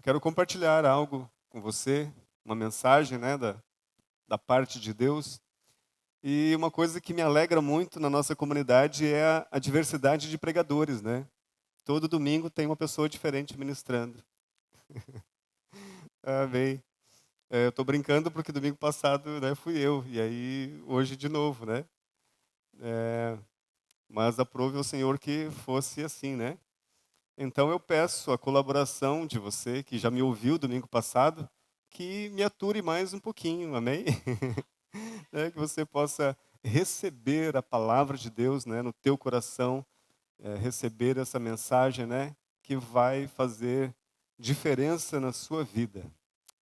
Quero compartilhar algo com você, uma mensagem, né, da parte de Deus. E uma coisa que me alegra muito na nossa comunidade é a diversidade de pregadores, né? Todo domingo tem uma pessoa diferente ministrando. Amém. Eu estou brincando porque domingo passado, né, fui eu, e aí hoje de novo, né? É, mas aprove ao Senhor que fosse assim, né? Então eu peço a colaboração de você, que já me ouviu domingo passado, que me ature mais um pouquinho, amém? Né, que você possa receber a palavra de Deus, né, no teu coração, receber essa mensagem, né, que vai fazer diferença na sua vida.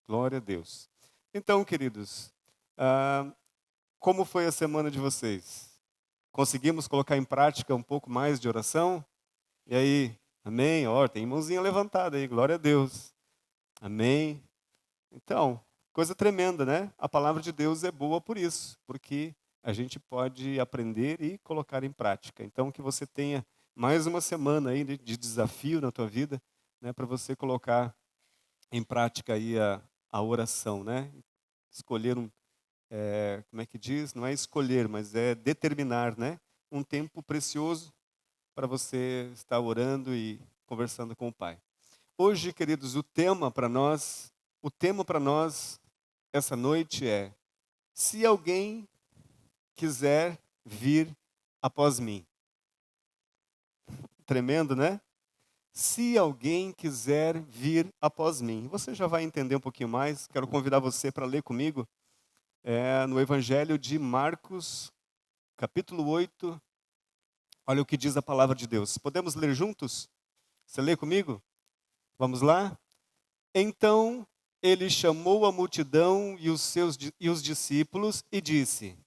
Glória a Deus. Então, queridos, ah, como foi a semana de vocês? Conseguimos colocar em prática um pouco mais de oração? E aí, amém? Ó, tem mãozinha levantada aí, glória a Deus. Amém. Então, coisa tremenda, né? A palavra de Deus é boa por isso, porque a gente pode aprender e colocar em prática. Então, que você tenha mais uma semana aí de desafio na tua vida, né, para você colocar em prática aí a oração, né? Escolher como é que diz? Não é escolher, mas é determinar, né? Um tempo precioso para você estar orando e conversando com o Pai. Hoje, queridos, o tema para nós essa noite é: se alguém quiser vir após mim. Tremendo, né? Se alguém quiser vir após mim. Você já vai entender um pouquinho mais. Quero convidar você para ler comigo no Evangelho de Marcos, capítulo 8. Olha o que diz a palavra de Deus. Podemos ler juntos? Você lê comigo? Vamos lá? Então ele chamou a multidão e os discípulos e disse: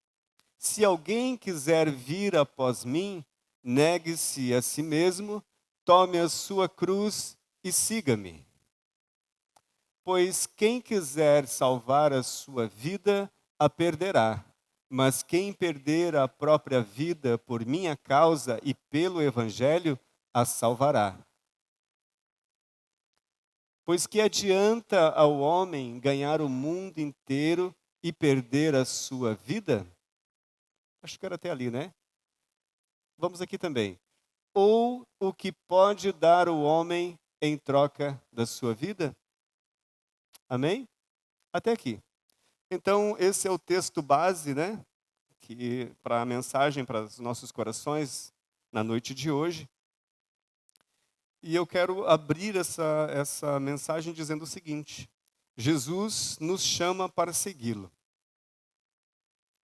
Se alguém quiser vir após mim, negue-se a si mesmo, tome a sua cruz e siga-me. Pois quem quiser salvar a sua vida, a perderá. Mas quem perder a própria vida por minha causa e pelo evangelho, a salvará. Pois que adianta ao homem ganhar o mundo inteiro e perder a sua vida? Acho que era até ali, né? Vamos aqui também. Ou o que pode dar o homem em troca da sua vida? Amém? Até aqui. Então, esse é o texto base, né? Que para a mensagem para os nossos corações na noite de hoje. E eu quero abrir essa mensagem dizendo o seguinte: Jesus nos chama para segui-lo.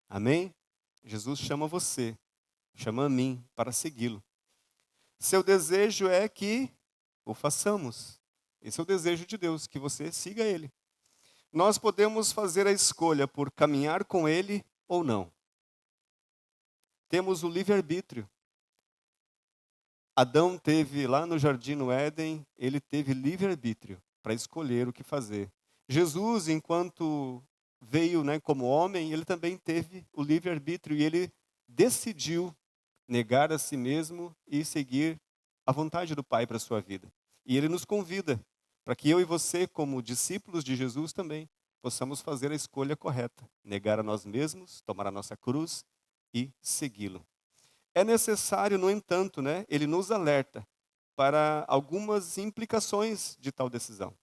Amém? Jesus chama você, chama a mim para segui-lo. Seu desejo é que o façamos. Esse é o desejo de Deus, que você siga Ele. Nós podemos fazer a escolha por caminhar com Ele ou não. Temos o livre-arbítrio. Adão teve lá no jardim no Éden, ele teve livre-arbítrio para escolher o que fazer. Jesus, enquanto veio, né, como homem, ele também teve o livre-arbítrio e ele decidiu negar a si mesmo e seguir a vontade do Pai para a sua vida. E ele nos convida para que eu e você, como discípulos de Jesus também, possamos fazer a escolha correta, negar a nós mesmos, tomar a nossa cruz e segui-lo. É necessário, no entanto, né, ele nos alerta para algumas implicações de tal decisão.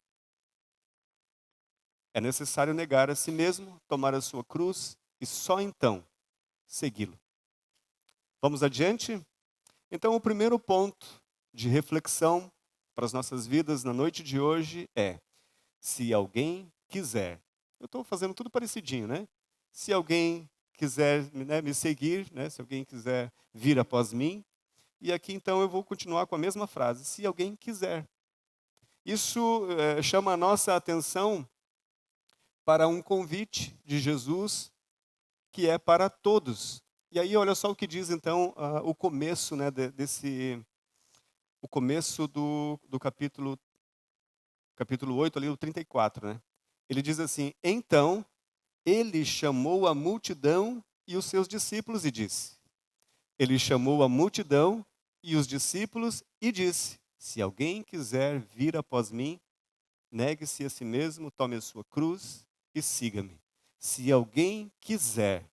É necessário negar a si mesmo, tomar a sua cruz e só então segui-lo. Vamos adiante? Então, o primeiro ponto de reflexão para as nossas vidas na noite de hoje é: se alguém quiser. Eu estou fazendo tudo parecidinho, né? Se alguém quiser, né, me seguir, né, se alguém quiser vir após mim. E aqui então eu vou continuar com a mesma frase: se alguém quiser. Isso chama a nossa atenção para um convite de Jesus que é para todos. E aí olha só o que diz então o começo, né, o começo do capítulo 8, ali o 34, né? Ele diz assim: Então ele chamou a multidão e os seus discípulos e disse. Ele chamou a multidão e os discípulos e disse: Se alguém quiser vir após mim, negue-se a si mesmo, tome a sua cruz e siga-me. Se alguém quiser.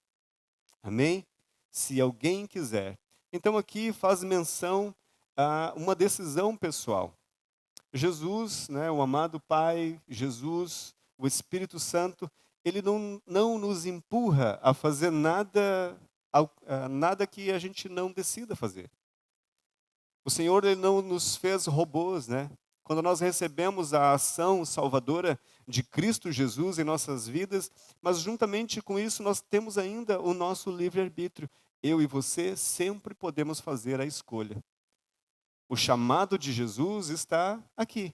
Amém? Se alguém quiser. Então aqui faz menção a uma decisão pessoal. Jesus, né, o amado Pai, Jesus, o Espírito Santo, ele não nos empurra a fazer nada, nada que a gente não decida fazer. O Senhor, ele não nos fez robôs, né? Quando nós recebemos a ação salvadora de Cristo Jesus em nossas vidas, mas juntamente com isso nós temos ainda o nosso livre-arbítrio. Eu e você sempre podemos fazer a escolha. O chamado de Jesus está aqui.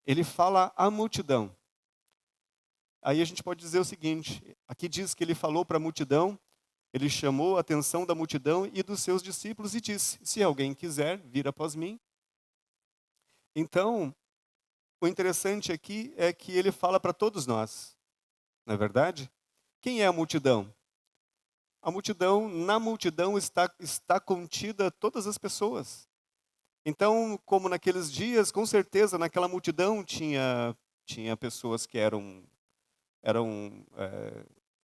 Ele fala à multidão. Aí a gente pode dizer o seguinte, aqui diz que ele falou para a multidão, ele chamou a atenção da multidão e dos seus discípulos e disse, se alguém quiser vir após mim. Então, o interessante aqui é que ele fala para todos nós, não é verdade? Quem é a multidão? A multidão, na multidão está contida todas as pessoas. Então, como naqueles dias, com certeza naquela multidão tinha pessoas que eram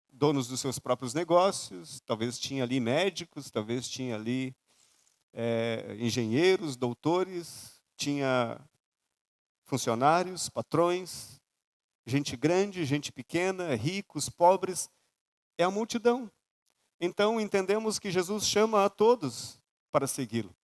donos dos seus próprios negócios, talvez tinha ali médicos, talvez tinha ali engenheiros, doutores, tinha funcionários, patrões, gente grande, gente pequena, ricos, pobres, é a multidão. Então entendemos que Jesus chama a todos para segui-lo.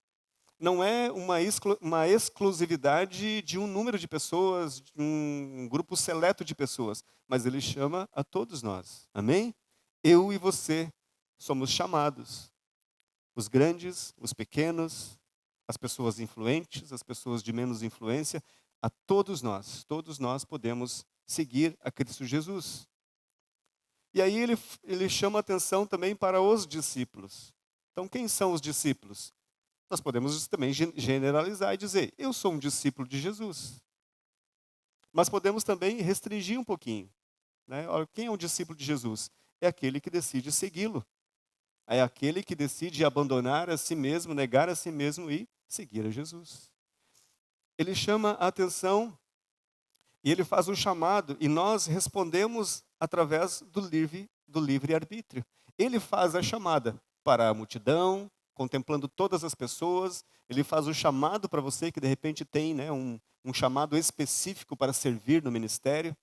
Não é uma exclusividade de um número de pessoas, de um grupo seleto de pessoas, mas ele chama a todos nós. Amém? Eu e você somos chamados. Os grandes, os pequenos, as pessoas influentes, as pessoas de menos influência, a todos nós podemos seguir a Cristo Jesus. E aí ele chama a atenção também para os discípulos. Então, quem são os discípulos? Nós podemos também generalizar e dizer, eu sou um discípulo de Jesus. Mas podemos também restringir um pouquinho. Né? Olha, quem é um discípulo de Jesus? É aquele que decide segui-lo. É aquele que decide abandonar a si mesmo, negar a si mesmo e seguir a Jesus. Ele chama a atenção e ele faz um chamado e nós respondemos através do livre-arbítrio. Ele faz a chamada para a multidão, contemplando todas as pessoas. Ele faz o chamado para você que de repente tem um chamado específico para servir no ministério.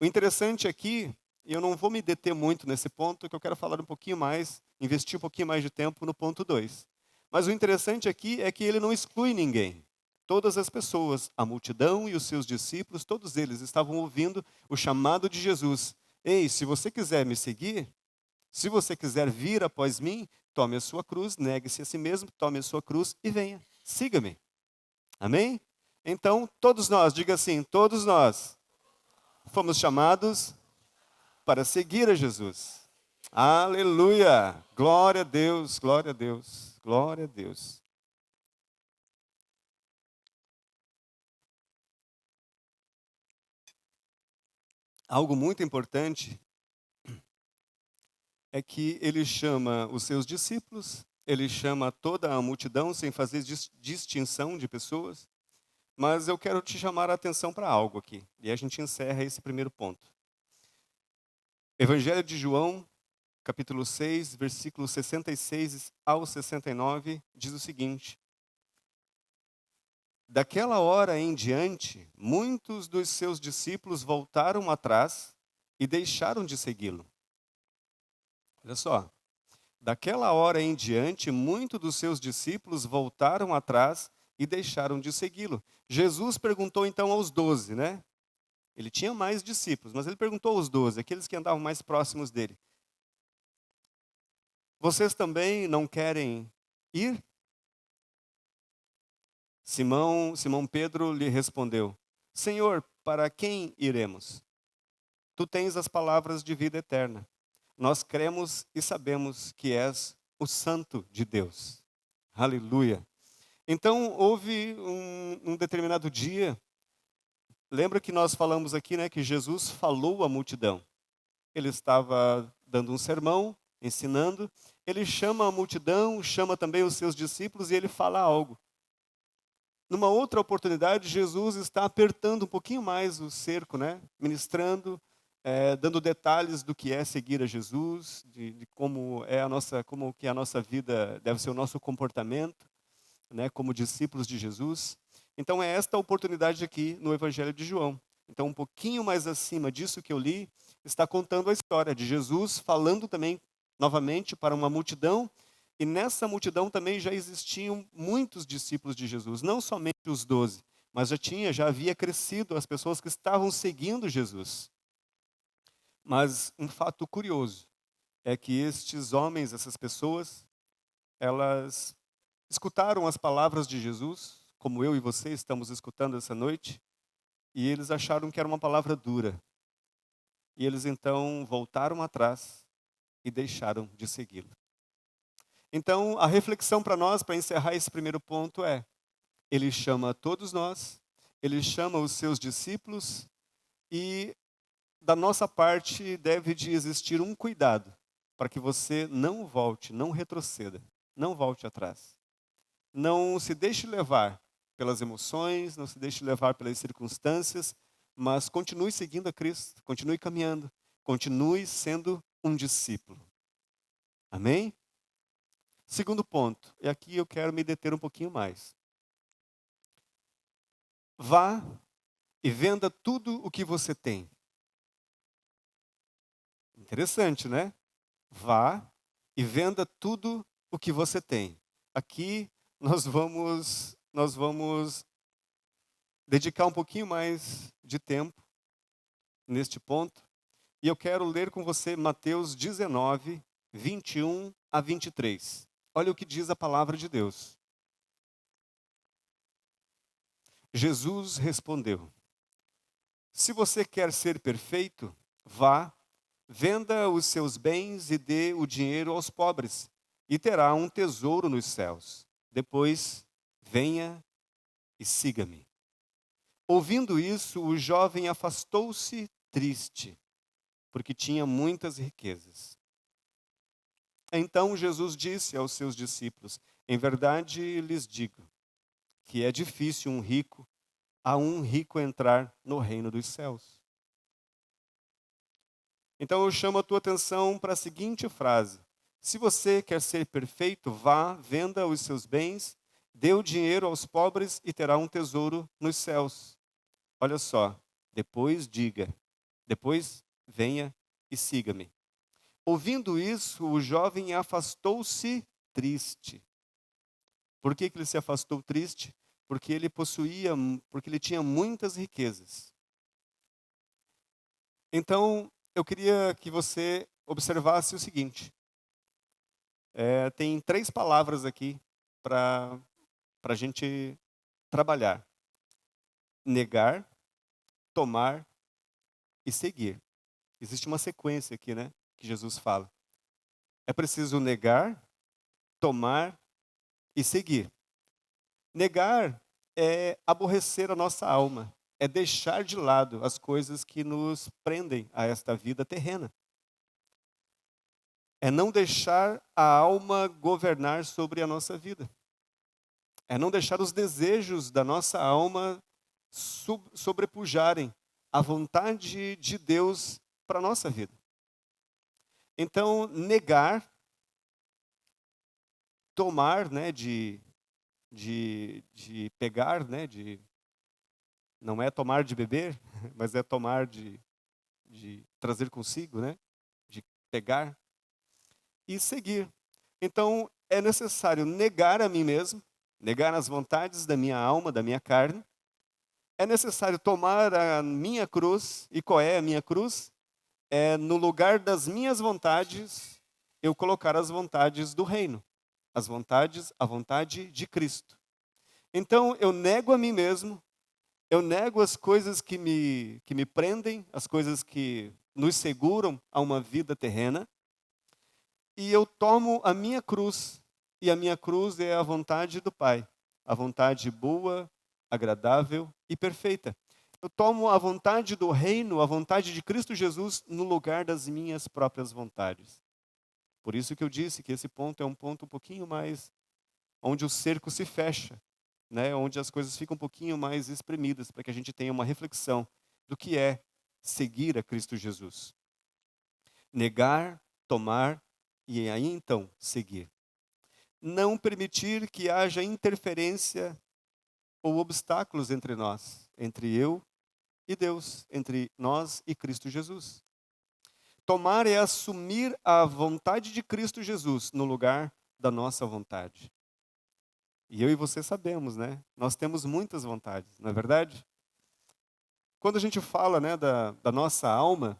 O interessante aqui, e eu não vou me deter muito nesse ponto, que eu quero falar um pouquinho mais, investir um pouquinho mais de tempo no ponto 2. Mas o interessante aqui é que ele não exclui ninguém. Todas as pessoas, a multidão e os seus discípulos, todos eles estavam ouvindo o chamado de Jesus. Ei, se você quiser me seguir, se você quiser vir após mim, tome a sua cruz, negue-se a si mesmo, tome a sua cruz e venha. Siga-me. Amém? Então, todos nós, diga assim, todos nós fomos chamados para seguir a Jesus. Aleluia! Glória a Deus, glória a Deus, glória a Deus. Algo muito importante é que ele chama os seus discípulos, ele chama toda a multidão sem fazer distinção de pessoas, mas eu quero te chamar a atenção para algo aqui, e a gente encerra esse primeiro ponto. Evangelho de João, capítulo 6, versículos 66 ao 69, diz o seguinte: daquela hora em diante, muitos dos seus discípulos voltaram atrás e deixaram de segui-lo. Olha só. Daquela hora em diante, muitos dos seus discípulos voltaram atrás e deixaram de segui-lo. Jesus perguntou então aos 12, né? Ele tinha mais discípulos, mas ele perguntou aos 12, aqueles que andavam mais próximos dele: vocês também não querem ir? Simão Pedro lhe respondeu: Senhor, para quem iremos? Tu tens as palavras de vida eterna. Nós cremos e sabemos que és o Santo de Deus. Aleluia. Então, houve um determinado dia, lembra que nós falamos aqui, né, que Jesus falou à multidão. Ele estava dando um sermão, ensinando, ele chama a multidão, chama também os seus discípulos e ele fala algo. Numa outra oportunidade, Jesus está apertando um pouquinho mais o cerco, né? Ministrando, dando detalhes do que é seguir a Jesus, de como é a nossa, como que a nossa vida deve ser o nosso comportamento, né? Como discípulos de Jesus. Então é esta oportunidade aqui no Evangelho de João. Então um pouquinho mais acima disso que eu li, está contando a história de Jesus falando também novamente para uma multidão. E nessa multidão também já existiam muitos discípulos de Jesus, não somente os 12, mas já havia crescido as pessoas que estavam seguindo Jesus. Mas um fato curioso é que estes homens, essas pessoas, elas escutaram as palavras de Jesus, como eu e você estamos escutando essa noite, e eles acharam que era uma palavra dura. E eles então voltaram atrás e deixaram de segui-lo. Então, a reflexão para nós, para encerrar esse primeiro ponto, é: ele chama todos nós, ele chama os seus discípulos, e da nossa parte deve de existir um cuidado para que você não volte, não retroceda, não volte atrás. Não se deixe levar pelas emoções, não se deixe levar pelas circunstâncias, mas continue seguindo a Cristo, continue caminhando, continue sendo um discípulo. Amém? Segundo ponto, e aqui eu quero me deter um pouquinho mais. Vá e venda tudo o que você tem. Interessante, né? Vá e venda tudo o que você tem. Aqui nós vamos dedicar um pouquinho mais de tempo neste ponto. E eu quero ler com você Mateus 19, 21 a 23. Olha o que diz a palavra de Deus. Jesus respondeu: se você quer ser perfeito, vá, venda os seus bens e dê o dinheiro aos pobres, e terá um tesouro nos céus. Depois, venha e siga-me. Ouvindo isso, o jovem afastou-se triste, porque tinha muitas riquezas. Então Jesus disse aos seus discípulos: em verdade lhes digo que é difícil a um rico entrar no reino dos céus. Então eu chamo a tua atenção para a seguinte frase: se você quer ser perfeito, vá, venda os seus bens, dê o dinheiro aos pobres e terá um tesouro nos céus. Olha só, depois venha e siga-me. Ouvindo isso, o jovem afastou-se triste. Por que ele se afastou triste? Porque porque ele tinha muitas riquezas. Então, eu queria que você observasse o seguinte. Tem 3 palavras aqui para a gente trabalhar: negar, tomar e seguir. Existe uma sequência aqui, né, que Jesus fala. É preciso negar, tomar e seguir. Negar é aborrecer a nossa alma, é deixar de lado as coisas que nos prendem a esta vida terrena. É não deixar a alma governar sobre a nossa vida. É não deixar os desejos da nossa alma sobrepujarem a vontade de Deus para a nossa vida. Então, negar, tomar, né, de pegar, né, não é tomar de beber, mas é tomar de trazer consigo, né, de pegar e seguir. Então, é necessário negar a mim mesmo, negar as vontades da minha alma, da minha carne. É necessário tomar a minha cruz. E qual é a minha cruz? É no lugar das minhas vontades, eu colocar as vontades do reino. A vontade de Cristo. Então, eu nego a mim mesmo, eu nego as coisas que me prendem, as coisas que nos seguram a uma vida terrena, e eu tomo a minha cruz, e a minha cruz é a vontade do Pai, a vontade boa, agradável e perfeita. Eu tomo a vontade do reino, a vontade de Cristo Jesus, no lugar das minhas próprias vontades. Por isso que eu disse que esse ponto é um ponto um pouquinho mais onde o cerco se fecha. né, onde as coisas ficam um pouquinho mais espremidas, para que a gente tenha uma reflexão do que é seguir a Cristo Jesus. Negar, tomar e aí então seguir. Não permitir que haja interferência ou obstáculos entre nós, entre eu e Deus, entre nós e Cristo Jesus. Tomar é assumir a vontade de Cristo Jesus no lugar da nossa vontade. E eu e você sabemos, né? Nós temos muitas vontades, não é verdade? Quando a gente fala, né, da nossa alma,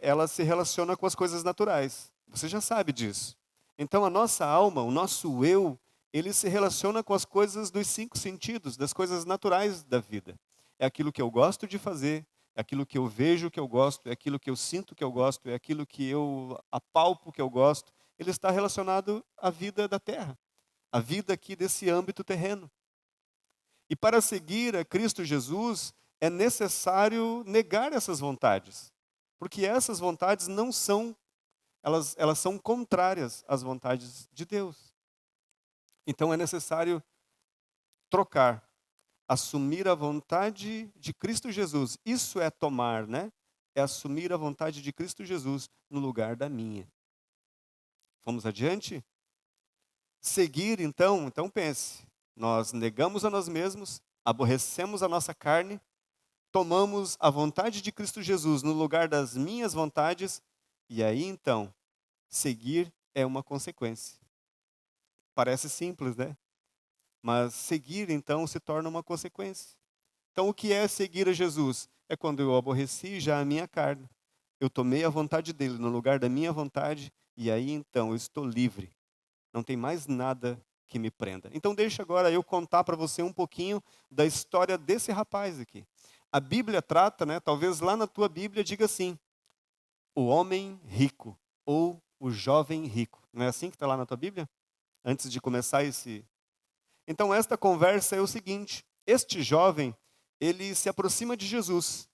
ela se relaciona com as coisas naturais. Você já sabe disso. Então a nossa alma, o nosso eu, ele se relaciona com as coisas dos 5 sentidos, das coisas naturais da vida. É aquilo que eu gosto de fazer, é aquilo que eu vejo que eu gosto, é aquilo que eu sinto que eu gosto, é aquilo que eu apalpo que eu gosto. Ele está relacionado à vida da terra, à vida aqui desse âmbito terreno. E para seguir a Cristo Jesus, é necessário negar essas vontades. Porque essas vontades não são, elas são contrárias às vontades de Deus. Então é necessário trocar, assumir a vontade de Cristo Jesus. Isso é tomar, né? É assumir a vontade de Cristo Jesus no lugar da minha. Vamos adiante? Seguir, então pense. Nós negamos a nós mesmos, aborrecemos a nossa carne, tomamos a vontade de Cristo Jesus no lugar das minhas vontades, e aí então, seguir é uma consequência. Parece simples, né? Mas seguir então se torna uma consequência. Então o que é seguir a Jesus? É quando eu aborreci já a minha carne. Eu tomei a vontade dele no lugar da minha vontade, e aí então eu estou livre. Não tem mais nada que me prenda. Então deixa agora eu contar para você um pouquinho da história desse rapaz aqui. A Bíblia trata, né, talvez lá na tua Bíblia diga assim, o homem rico ou o jovem rico. Não é assim que está lá na tua Bíblia? Antes de começar esse... Então esta conversa é o seguinte, este jovem, ele se aproxima de Jesus.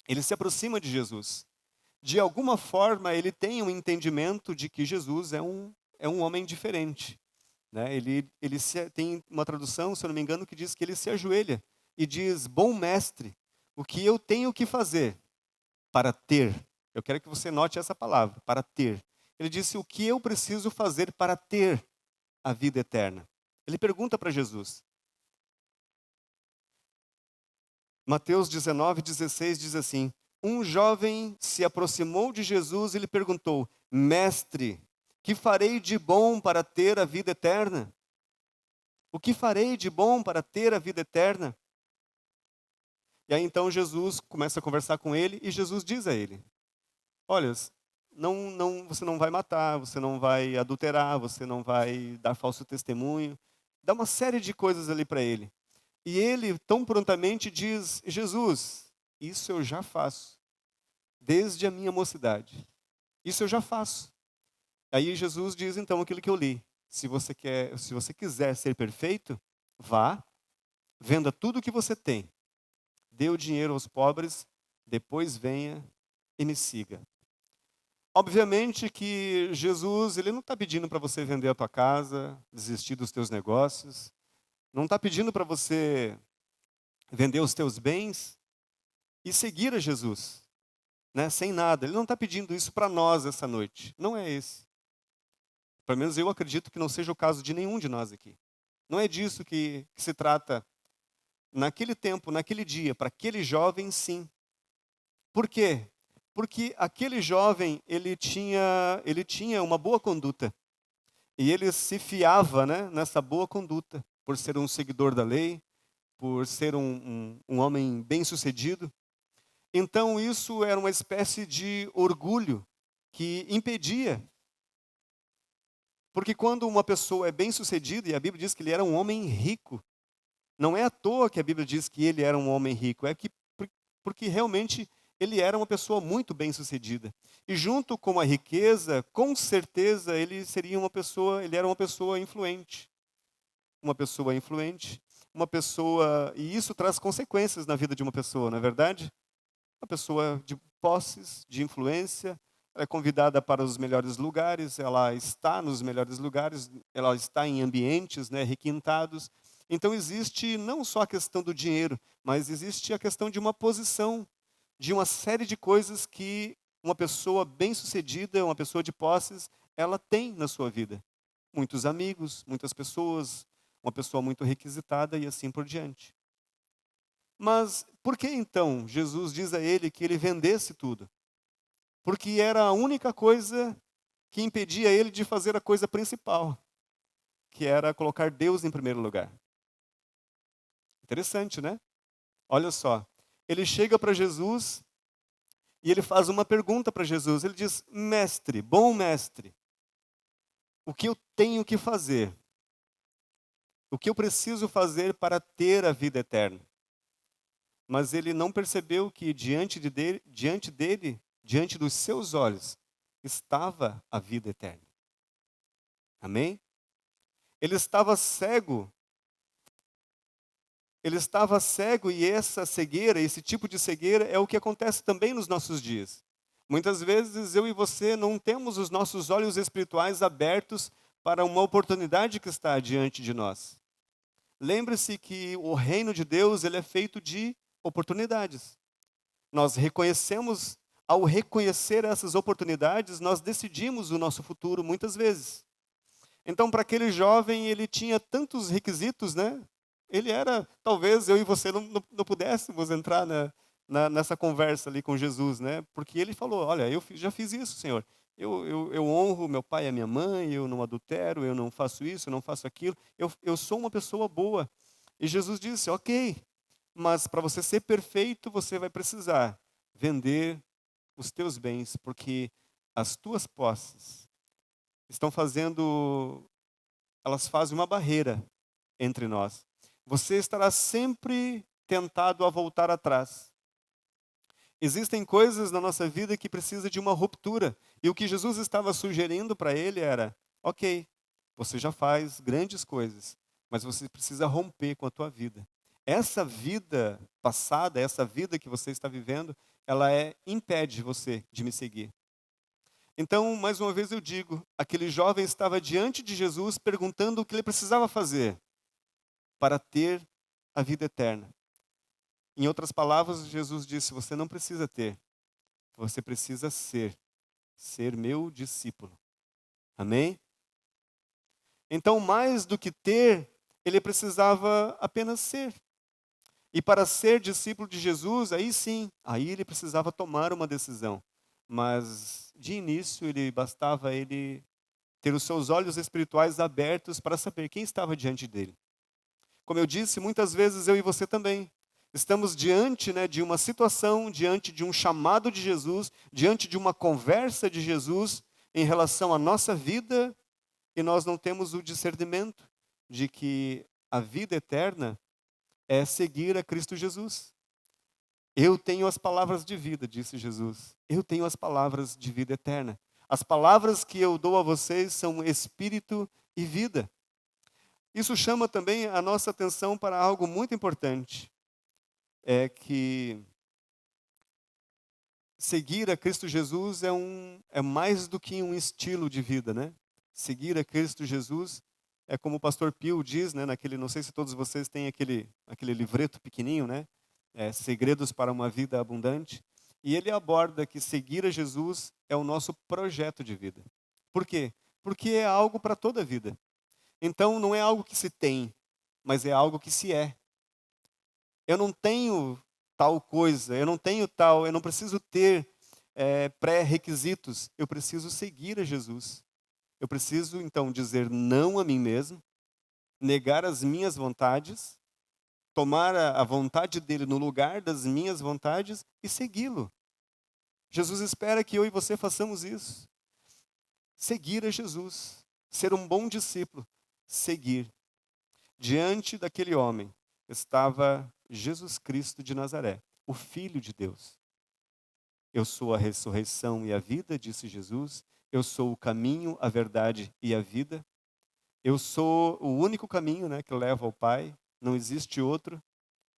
Ele se aproxima de Jesus. De alguma forma ele tem um entendimento de que Jesus é um homem diferente. Né? Tem uma tradução, se eu não me engano, que diz que ele se ajoelha e diz, bom mestre, o que eu tenho que fazer para ter? Eu quero que você note essa palavra, para ter. Ele disse, o que eu preciso fazer para ter a vida eterna? Ele pergunta para Jesus. Mateus 19:16 diz assim, um jovem se aproximou de Jesus e lhe perguntou, mestre, que farei de bom para ter a vida eterna? O que farei de bom para ter a vida eterna? E aí então Jesus começa a conversar com ele e Jesus diz a ele, olha, você não vai matar, você não vai adulterar, você não vai dar falso testemunho. Dá uma série de coisas ali para ele. E ele tão prontamente diz, Jesus, isso eu já faço, desde a minha mocidade. Isso eu já faço. Aí Jesus diz então aquilo que eu li. Se você quiser ser perfeito, vá, venda tudo o que você tem, dê o dinheiro aos pobres, depois venha e me siga. Obviamente que Jesus, ele não está pedindo para você vender a tua casa, desistir dos teus negócios, não está pedindo para você vender os teus bens e seguir a Jesus, né, sem nada. Ele não está pedindo isso para nós essa noite, não é esse. Pelo menos eu acredito que não seja o caso de nenhum de nós aqui. Não é disso que se trata naquele tempo, naquele dia, para aquele jovem, sim. Por quê? Porque aquele jovem, ele tinha uma boa conduta. E ele se fiava, né, nessa boa conduta, por ser um seguidor da lei, por ser um homem bem-sucedido. Então isso era uma espécie de orgulho que impedia. Porque quando uma pessoa é bem-sucedida, e a Bíblia diz que ele era um homem rico, não é à toa que a Bíblia diz que ele era um homem rico, porque realmente ele era uma pessoa muito bem-sucedida. E junto com a riqueza, com certeza ele era uma pessoa influente. Uma pessoa influente, e isso traz consequências na vida de uma pessoa, não é verdade? Uma pessoa de posses, de influência, ela é convidada para os melhores lugares, ela está nos melhores lugares, ela está em ambientes, né, requintados. Então existe não só a questão do dinheiro, mas existe a questão de uma posição, de uma série de coisas que uma pessoa bem-sucedida, uma pessoa de posses, ela tem na sua vida. Muitos amigos, muitas pessoas, uma pessoa muito requisitada e assim por diante. Mas por que então Jesus diz a ele que ele vendesse tudo? Porque era a única coisa que impedia ele de fazer a coisa principal, que era colocar Deus em primeiro lugar. Interessante, né? Olha só. Ele chega para Jesus e ele faz uma pergunta para Jesus. Ele diz: Mestre, bom mestre, o que eu tenho que fazer? O que eu preciso fazer para ter a vida eterna? Mas ele não percebeu que diante dos seus olhos, estava a vida eterna. Amém? Ele estava cego. Ele estava cego e essa cegueira, esse tipo de cegueira é o que acontece também nos nossos dias. Muitas vezes eu e você não temos os nossos olhos espirituais abertos para uma oportunidade que está diante de nós. Lembre-se que o reino de Deus ele é feito de oportunidades. Nós reconhecemos, ao reconhecer essas oportunidades, nós decidimos o nosso futuro muitas vezes. Então, para aquele jovem, ele tinha tantos requisitos, né? Ele era, talvez eu e você não pudéssemos entrar nessa conversa ali com Jesus, né? Porque ele falou: Olha, já fiz isso, Senhor. Eu honro meu pai e a minha mãe, eu não adultero, eu não faço isso, eu não faço aquilo. Eu sou uma pessoa boa. E Jesus disse: Ok, mas para você ser perfeito, você vai precisar vender os teus bens, porque as tuas posses estão elas fazem uma barreira entre nós. Você estará sempre tentado a voltar atrás. Existem coisas na nossa vida que precisam de uma ruptura. E o que Jesus estava sugerindo para ele era: ok, você já faz grandes coisas, mas você precisa romper com a tua vida. Essa vida passada, essa vida que você está vivendo, ela impede você de me seguir. Então, mais uma vez eu digo, aquele jovem estava diante de Jesus perguntando o que ele precisava fazer para ter a vida eterna. Em outras palavras, Jesus disse: você não precisa ter, você precisa ser meu discípulo. Amém? Então, mais do que ter, ele precisava apenas ser. E para ser discípulo de Jesus, aí sim, aí ele precisava tomar uma decisão. Mas de início, bastava ele ter os seus olhos espirituais abertos para saber quem estava diante dele. Como eu disse, muitas vezes eu e você também estamos diante, né, de uma situação, diante de um chamado de Jesus, diante de uma conversa de Jesus em relação à nossa vida, e nós não temos o discernimento de que a vida eterna é seguir a Cristo Jesus. Eu tenho as palavras de vida, disse Jesus. Eu tenho as palavras de vida eterna. As palavras que eu dou a vocês são espírito e vida. Isso chama também a nossa atenção para algo muito importante. É que seguir a Cristo Jesus é mais do que um estilo de vida, né? Seguir a Cristo Jesus é como o pastor Pio diz, né? Não sei se todos vocês têm aquele livreto pequenininho, né? Segredos para uma vida abundante. E ele aborda que seguir a Jesus é o nosso projeto de vida. Por quê? Porque é algo para toda a vida. Então não é algo que se tem, mas é algo que se é. Eu não tenho tal coisa, eu não preciso ter pré-requisitos, eu preciso seguir a Jesus. Eu preciso, então, dizer não a mim mesmo, negar as minhas vontades, tomar a vontade dele no lugar das minhas vontades e segui-lo. Jesus espera que eu e você façamos isso. Seguir a Jesus, ser um bom discípulo, seguir. Diante daquele homem estava Jesus Cristo de Nazaré, o Filho de Deus. Eu sou a ressurreição e a vida, disse Jesus. Eu sou o caminho, a verdade e a vida. Eu sou o único caminho, né, que leva ao Pai. Não existe outro.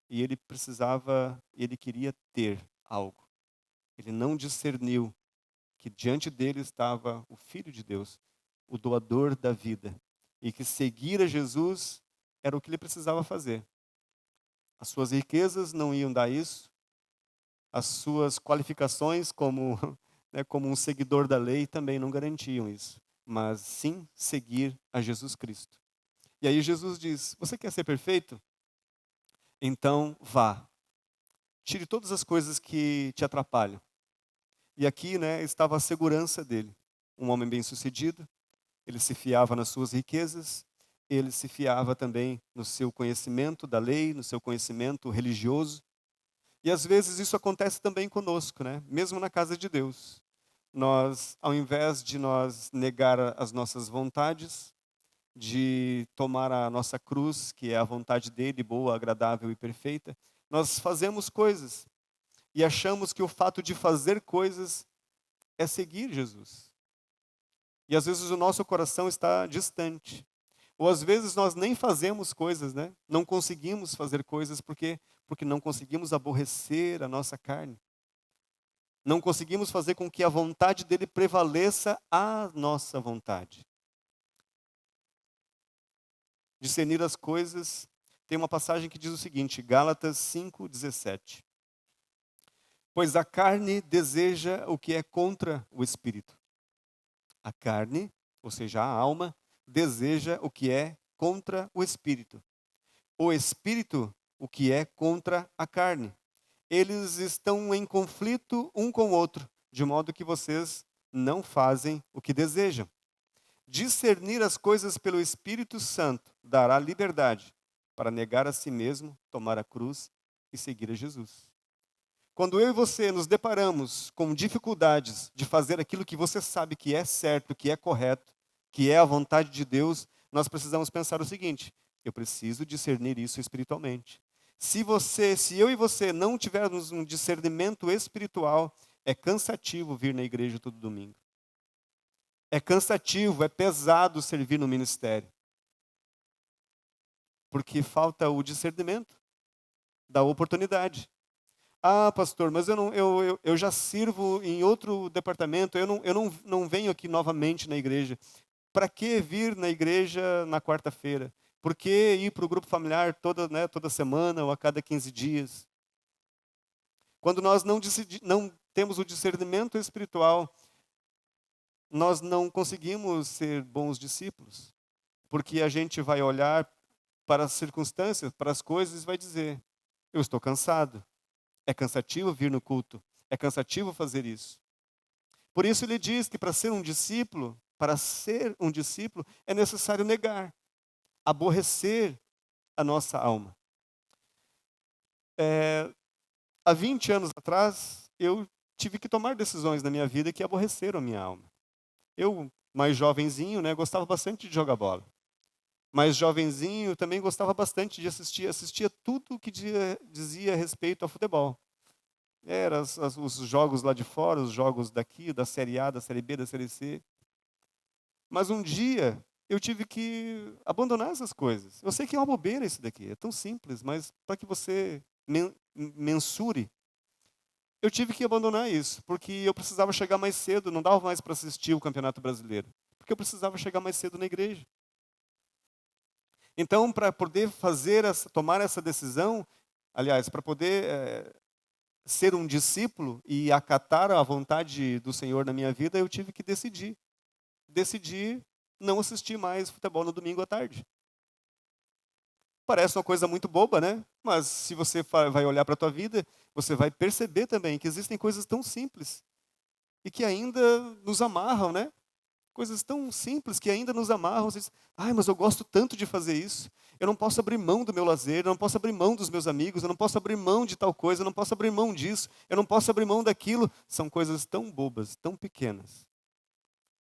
E ele queria ter algo. Ele não discerniu que diante dele estava o Filho de Deus, o doador da vida, e que seguir a Jesus era o que ele precisava fazer. As suas riquezas não iam dar isso, as suas qualificações como, né, como um seguidor da lei também não garantiam isso, mas sim seguir a Jesus Cristo. E aí Jesus diz: você quer ser perfeito? Então vá, tire todas as coisas que te atrapalham. E aqui, né, estava a segurança dele. Um homem bem-sucedido, ele se fiava nas suas riquezas, ele se fiava também no seu conhecimento da lei, no seu conhecimento religioso. E às vezes isso acontece também conosco, né? Mesmo na casa de Deus. Nós, ao invés de nós negar as nossas vontades, de tomar a nossa cruz, que é a vontade dele, boa, agradável e perfeita, nós fazemos coisas e achamos que o fato de fazer coisas é seguir Jesus. E às vezes o nosso coração está distante. Ou às vezes nós nem fazemos coisas, né? Não conseguimos fazer coisas porque não conseguimos aborrecer a nossa carne. Não conseguimos fazer com que a vontade dele prevaleça a nossa vontade. Discernir as coisas, tem uma passagem que diz o seguinte, Gálatas 5:17. Pois a carne deseja o que é contra o espírito. A carne, ou seja, a alma, deseja o que é contra o espírito. O espírito, o que é contra a carne. Eles estão em conflito um com o outro, de modo que vocês não fazem o que desejam. Discernir as coisas pelo Espírito Santo dará liberdade para negar a si mesmo, tomar a cruz e seguir a Jesus. Quando eu e você nos deparamos com dificuldades de fazer aquilo que você sabe que é certo, que é correto, que é a vontade de Deus, nós precisamos pensar o seguinte: eu preciso discernir isso espiritualmente. Se eu e você não tivermos um discernimento espiritual, é cansativo vir na igreja todo domingo. É cansativo, é pesado servir no ministério. Porque falta o discernimento da oportunidade. Ah, pastor, mas eu já sirvo em outro departamento, eu não venho aqui novamente na igreja. Para que vir na igreja na quarta-feira? Por que ir para o grupo familiar toda semana ou a cada 15 dias? Quando nós não temos o discernimento espiritual, nós não conseguimos ser bons discípulos. Porque a gente vai olhar para as circunstâncias, para as coisas e vai dizer: eu estou cansado. É cansativo vir no culto. É cansativo fazer isso. Por isso ele diz que para ser um discípulo, é necessário negar, aborrecer a nossa alma. Há 20 anos atrás, eu tive que tomar decisões na minha vida que aborreceram a minha alma. Eu, mais jovenzinho, né, gostava bastante de jogar bola. Mais jovenzinho, também gostava bastante de assistia tudo o que dizia respeito ao futebol. Eram os jogos lá de fora, os jogos daqui, da Série A, da Série B, da Série C. Mas um dia eu tive que abandonar essas coisas. Eu sei que é uma bobeira isso daqui, é tão simples, mas para que você mensure, eu tive que abandonar isso, porque eu precisava chegar mais cedo, não dava mais para assistir o Campeonato Brasileiro, porque eu precisava chegar mais cedo na igreja. Então, para poder tomar essa decisão, aliás, para poder ser um discípulo e acatar a vontade do Senhor na minha vida, eu tive que decidir. Decidi não assistir mais futebol no domingo à tarde. Parece uma coisa muito boba, né? Mas se você vai olhar para a tua vida, você vai perceber também que existem coisas tão simples e que ainda nos amarram, né? Coisas tão simples que ainda nos amarram. Você diz: ai, mas eu gosto tanto de fazer isso. Eu não posso abrir mão do meu lazer, eu não posso abrir mão dos meus amigos, eu não posso abrir mão de tal coisa, eu não posso abrir mão disso, eu não posso abrir mão daquilo. São coisas tão bobas, tão pequenas.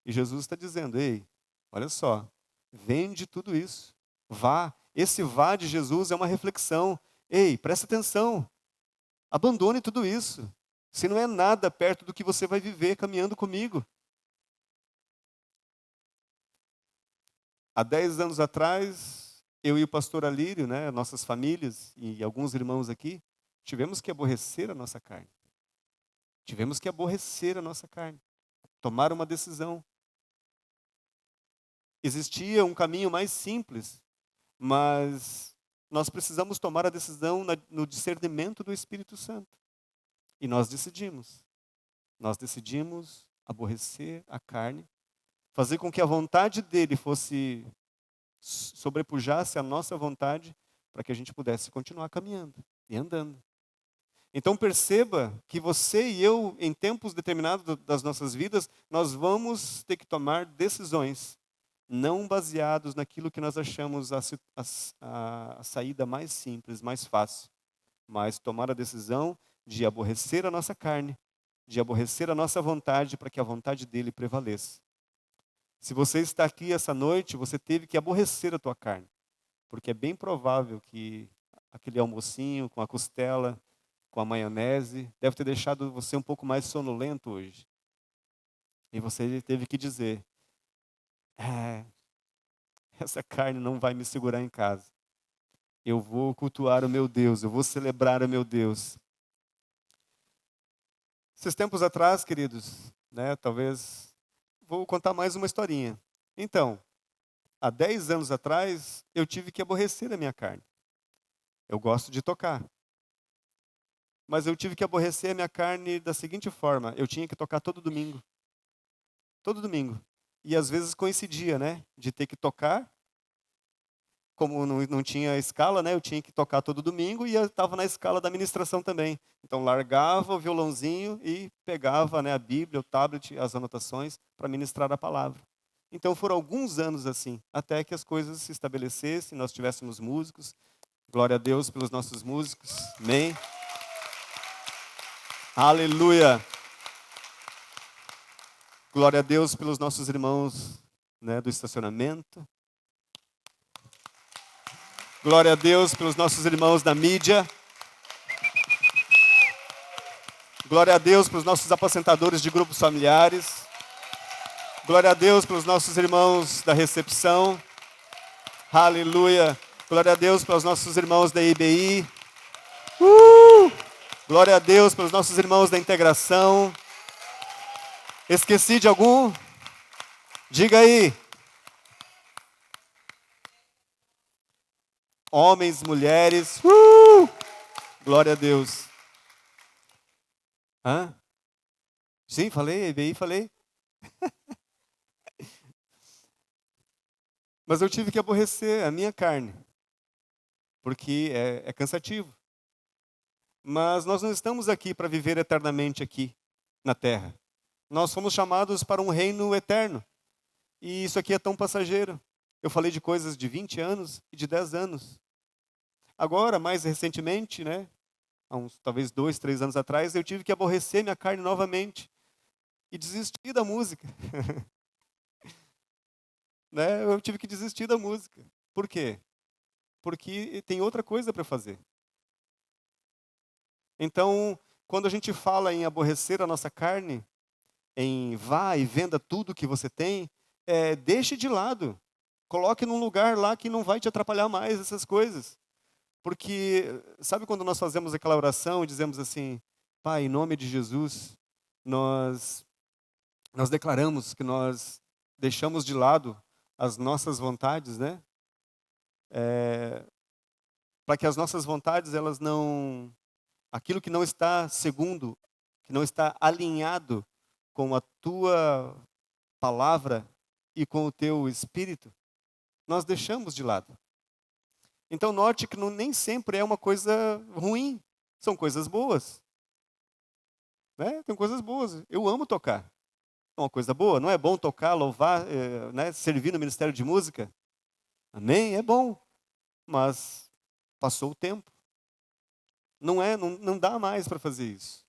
E Jesus está dizendo: ei, olha só, vende tudo isso. Vá. Esse vá de Jesus é uma reflexão. Ei, presta atenção. Abandone tudo isso. Se não é nada perto do que você vai viver caminhando comigo. Há 10 anos atrás, eu e o pastor Alírio, né, nossas famílias e alguns irmãos aqui, tivemos que aborrecer a nossa carne. Tivemos que aborrecer a nossa carne. tomar uma decisão. Existia um caminho mais simples, mas nós precisamos tomar a decisão no discernimento do Espírito Santo. E nós decidimos. Nós decidimos aborrecer a carne, fazer com que a vontade dele sobrepujasse a nossa vontade, para que a gente pudesse continuar caminhando e andando. Então perceba que você e eu, em tempos determinados das nossas vidas, nós vamos ter que tomar decisões, não baseados naquilo que nós achamos a saída mais simples, mais fácil, mas tomar a decisão de aborrecer a nossa carne, de aborrecer a nossa vontade, para que a vontade dele prevaleça. Se você está aqui essa noite, você teve que aborrecer a tua carne, porque é bem provável que aquele almocinho com a costela, com a maionese, deve ter deixado você um pouco mais sonolento hoje. E você teve que dizer, essa carne não vai me segurar em casa. Eu vou cultuar o meu Deus, eu vou celebrar o meu Deus. Esses tempos atrás, queridos, talvez, vou contar mais uma historinha. Então, há 10 anos atrás, eu tive que aborrecer a minha carne. Eu gosto de tocar. Mas eu tive que aborrecer a minha carne da seguinte forma: eu tinha que tocar todo domingo. Todo domingo. E às vezes coincidia, de ter que tocar. Como não tinha escala, eu tinha que tocar todo domingo e eu estava na escala da ministração também. Então largava o violãozinho e pegava a Bíblia, o tablet, as anotações para ministrar a palavra. Então foram alguns anos assim, até que as coisas se estabelecessem, nós tivéssemos músicos. Glória a Deus pelos nossos músicos. Amém. Aleluia. Glória a Deus pelos nossos irmãos do estacionamento. Glória a Deus pelos nossos irmãos da mídia. Glória a Deus pelos nossos apacentadores de grupos familiares. Glória a Deus pelos nossos irmãos da recepção. Aleluia. Glória a Deus pelos nossos irmãos da IBI. Glória a Deus pelos nossos irmãos da integração. Esqueci de algum? Diga aí. Homens, mulheres. Glória a Deus. Sim, falei, EBI, falei. Mas eu tive que aborrecer a minha carne, porque é cansativo. Mas nós não estamos aqui para viver eternamente aqui na terra. Nós fomos chamados para um reino eterno. E isso aqui é tão passageiro. Eu falei de coisas de 20 anos e de 10 anos. Agora, mais recentemente, há uns talvez 2, 3 anos atrás, eu tive que aborrecer minha carne novamente e desistir da música. Eu tive que desistir da música. Por quê? Porque tem outra coisa para fazer. Então, quando a gente fala em aborrecer a nossa carne, em vá e venda tudo que você tem, deixe de lado. Coloque num lugar lá que não vai te atrapalhar mais essas coisas. Porque, sabe quando nós fazemos aquela oração e dizemos assim, Pai, em nome de Jesus, nós declaramos que nós deixamos de lado as nossas vontades, para que as nossas vontades, elas não... Aquilo que não está segundo, que não está alinhado com a tua palavra e com o teu espírito, nós deixamos de lado. Então note que nem sempre é uma coisa ruim, são coisas boas. Tem coisas boas, eu amo tocar. É uma coisa boa, não é bom tocar, louvar, servir no ministério de música? Amém? É bom, mas passou o tempo. Não dá mais para fazer isso.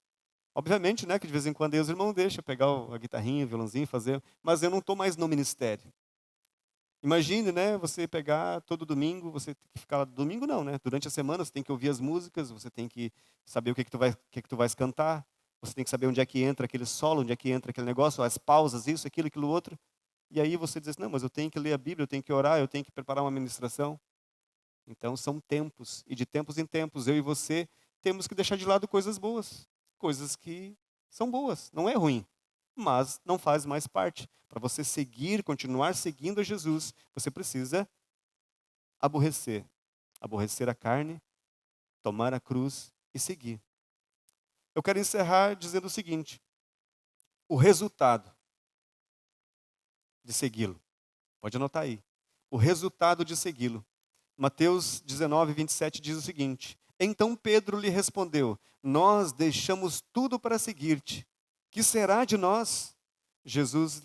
Obviamente, que de vez em quando os irmãos deixam pegar a guitarrinha, o violãozinho, fazer, mas eu não estou mais no ministério. Imagine, você pegar todo domingo, você tem que ficar lá, domingo não, durante a semana você tem que ouvir as músicas, você tem que saber o que tu vais cantar, você tem que saber onde é que entra aquele solo, onde é que entra aquele negócio, as pausas, isso, aquilo outro. E aí você diz, não, mas eu tenho que ler a Bíblia, eu tenho que orar, eu tenho que preparar uma ministração. Então são tempos, e de tempos em tempos, eu e você temos que deixar de lado coisas boas, coisas que são boas, não é ruim, mas não faz mais parte. Para você seguir, continuar seguindo a Jesus, você precisa aborrecer. Aborrecer a carne, tomar a cruz e seguir. Eu quero encerrar dizendo o seguinte: o resultado de segui-lo. Pode anotar aí. O resultado de segui-lo. Mateus 19, 27 diz o seguinte: então Pedro lhe respondeu: nós deixamos tudo para seguir-te. Que será de nós? Jesus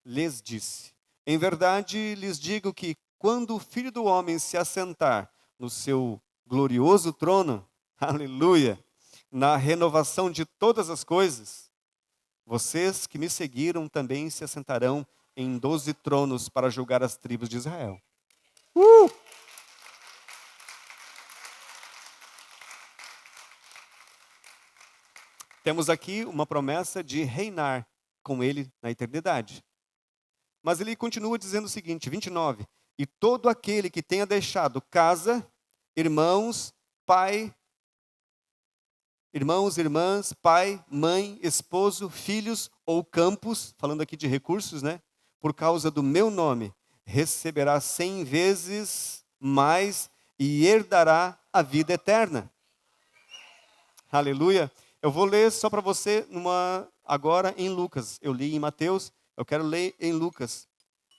lhes disse: em verdade lhes digo que quando o Filho do Homem se assentar no seu glorioso trono, aleluia, na renovação de todas as coisas, vocês que me seguiram também se assentarão em 12 tronos para julgar as tribos de Israel. Temos aqui uma promessa de reinar com ele na eternidade. Mas ele continua dizendo o seguinte, 29. E todo aquele que tenha deixado casa, irmãos, irmãs, pai, mãe, esposo, filhos ou campos, falando aqui de recursos, né? Por causa do meu nome, receberá 100 vezes mais e herdará a vida eterna. Aleluia. Eu vou ler só para você agora em Lucas. Eu li em Mateus, eu quero ler em Lucas.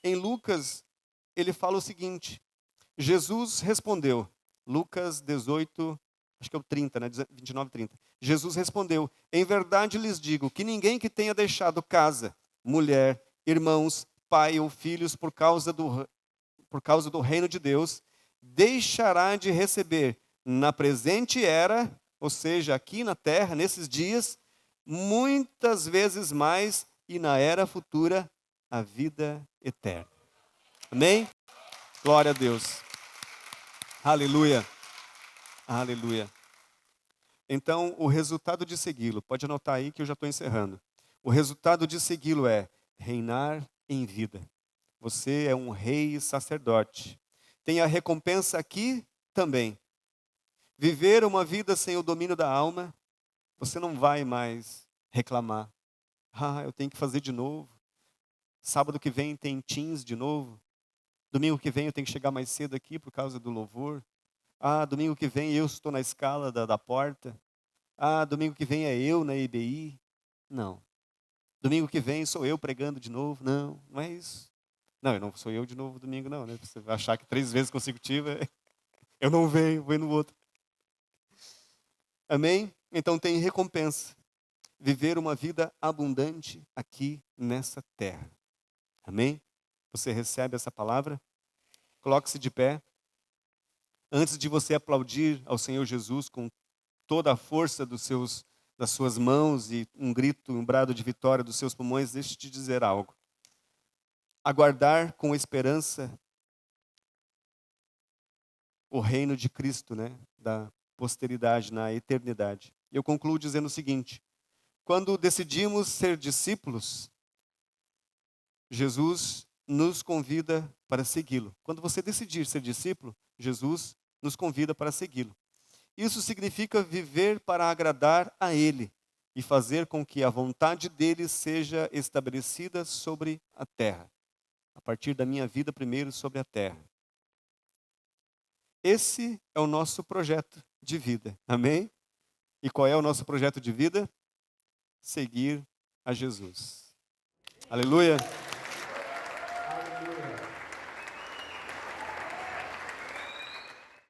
Em Lucas, ele fala o seguinte: Jesus respondeu, Lucas 18, acho que é o 30, né? 29, 30. Jesus respondeu: em verdade lhes digo que ninguém que tenha deixado casa, mulher, irmãos, pai ou filhos por causa do reino de Deus, deixará de receber na presente era, ou seja, aqui na terra, nesses dias, muitas vezes mais, e na era futura, a vida eterna. Amém? Glória a Deus. Aleluia. Aleluia. Então, o resultado de segui-lo, pode anotar aí que eu já estou encerrando. O resultado de segui-lo é reinar em vida. Você é um rei e sacerdote. Tem a recompensa aqui também. Viver uma vida sem o domínio da alma, você não vai mais reclamar. Ah, eu tenho que fazer de novo. Sábado que vem tem teens de novo. Domingo que vem eu tenho que chegar mais cedo aqui por causa do louvor. Ah, domingo que vem eu estou na escala da porta. Ah, domingo que vem é eu na IBI. Não. Domingo que vem sou eu pregando de novo. Não, não é isso. Não, eu não sou eu de novo domingo não, né? Você vai achar que 3 vezes consecutiva eu não venho, vou no outro. Amém? Então tem recompensa. Viver uma vida abundante aqui nessa terra. Amém? Você recebe essa palavra? Coloque-se de pé. Antes de você aplaudir ao Senhor Jesus com toda a força das suas mãos e um grito, um brado de vitória dos seus pulmões, deixe eu te dizer algo. Aguardar com esperança o reino de Cristo, né? Da posteridade, na eternidade. Eu concluo dizendo o seguinte: quando decidimos ser discípulos, Jesus nos convida para segui-lo. Quando você decidir ser discípulo, Jesus nos convida para segui-lo. Isso significa viver para agradar a Ele e fazer com que a vontade dele seja estabelecida sobre a terra. A partir da minha vida, primeiro sobre a terra. Esse é o nosso projeto de vida. Amém? E qual é o nosso projeto de vida? Seguir a Jesus. Aleluia.